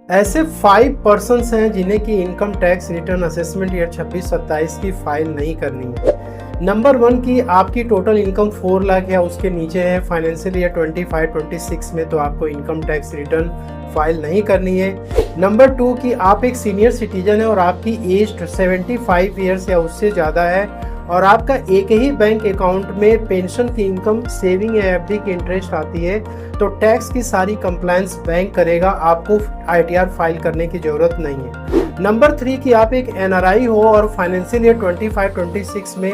ऐसे 5 पर्सन्स हैं जिन्हें की income tax return assessment year 26-27 की फाइल नहीं करनी है। नंबर 1 की आपकी टोटल इनकम 4 लाख या उसके नीचे है फाइनेंशियल ईयर 25-26 में, तो आपको इनकम टैक्स रिटर्न फाइल नहीं करनी है। नंबर 2 की आप एक सीनियर सिटीजन है और आपकी एज 75 ईयर्स या उससे ज़्यादा है और आपका एक ही बैंक अकाउंट में पेंशन की इनकम, सेविंग या एफडी की इंटरेस्ट आती है, तो टैक्स की सारी कंप्लायंस बैंक करेगा, आपको आईटीआर फाइल करने की ज़रूरत नहीं है। नंबर 3 की आप एक एनआरआई हो और फाइनेंशियल ईयर 25-26 में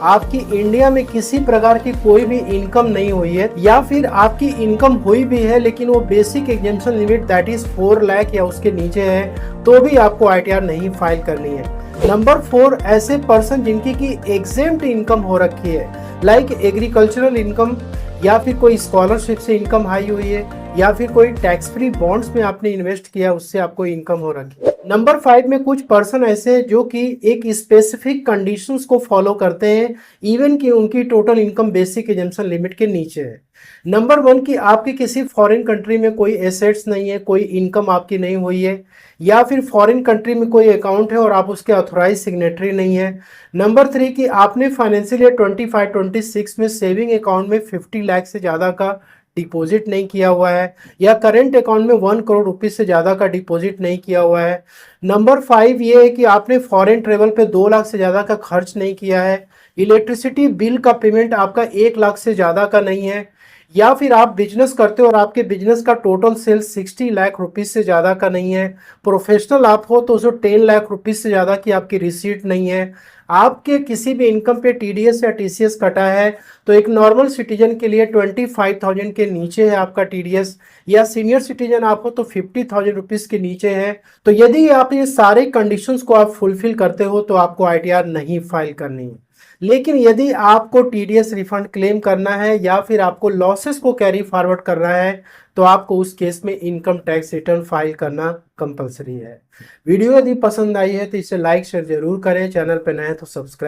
आपकी इंडिया में किसी प्रकार की कोई भी इनकम नहीं हुई है या फिर आपकी इनकम हुई भी है लेकिन वो basic exemption limit that is 4 lakh या उसके नीचे है, तो भी आपको आईटीआर नहीं फाइल करनी है। नंबर 4 ऐसे पर्सन जिनकी की एग्जेम्प्ट इनकम हो रखी है, लाइक एग्रीकल्चरल इनकम या फिर कोई स्कॉलरशिप से इनकम हाई हुई है या फिर कोई टैक्स फ्री बॉन्ड्स में आपने इन्वेस्ट किया उससे आपको इनकम हो रखी है। नंबर 5 में कुछ पर्सन ऐसे हैं जो कि एक स्पेसिफिक कंडीशंस को फॉलो करते हैं इवन कि उनकी total income basic exemption limit के नीचे है। नंबर 1 की आपकी किसी फॉरेन कंट्री में कोई एसेट्स नहीं है, कोई इनकम आपकी नहीं हुई है या फिर फॉरेन कंट्री में कोई अकाउंट है और आप उसके ऑथोराइज सिग्नेटरी नहीं है। नंबर 3 की आपने फाइनेंशियल ईयर 25-26 में सेविंग अकाउंट में 50 लाख से ज़्यादा का डिपॉजिट नहीं किया हुआ है या करंट अकाउंट में 1 करोड़ रुपीस से ज़्यादा का डिपॉजिट नहीं किया हुआ है। नंबर 5 ये है कि आपने फॉरेन ट्रेवल पे 2 लाख से ज़्यादा का खर्च नहीं किया है। इलेक्ट्रिसिटी बिल का पेमेंट आपका 1 लाख से ज़्यादा का नहीं है या फिर आप बिजनेस करते हो और आपके बिजनेस का टोटल सेल्स 60 लाख रुपीस से ज़्यादा का नहीं है। प्रोफेशनल आप हो तो उसमें 10 लाख रुपीस से ज़्यादा की आपकी रिसीट नहीं है। आपके किसी भी इनकम पे टीडीएस या टीसीएस कटा है तो एक नॉर्मल सिटीजन के लिए 25,000 के नीचे है आपका टीडीएस या सीनियर सिटीजन आप हो तो 50,000 रुपीज़ के नीचे है। तो यदि आप ये सारे कंडीशंस को आप फुलफिल करते हो तो आपको आईटीआर नहीं फाइल करनी है। लेकिन यदि आपको टीडीएस रिफंड क्लेम करना है या फिर आपको लॉसेस को कैरी फॉरवर्ड करना है तो आपको उस केस में इनकम टैक्स रिटर्न फाइल करना कंपलसरी है। वीडियो यदि पसंद आई है तो इसे लाइक शेयर जरूर करें, चैनल पर नए हैं तो सब्सक्राइब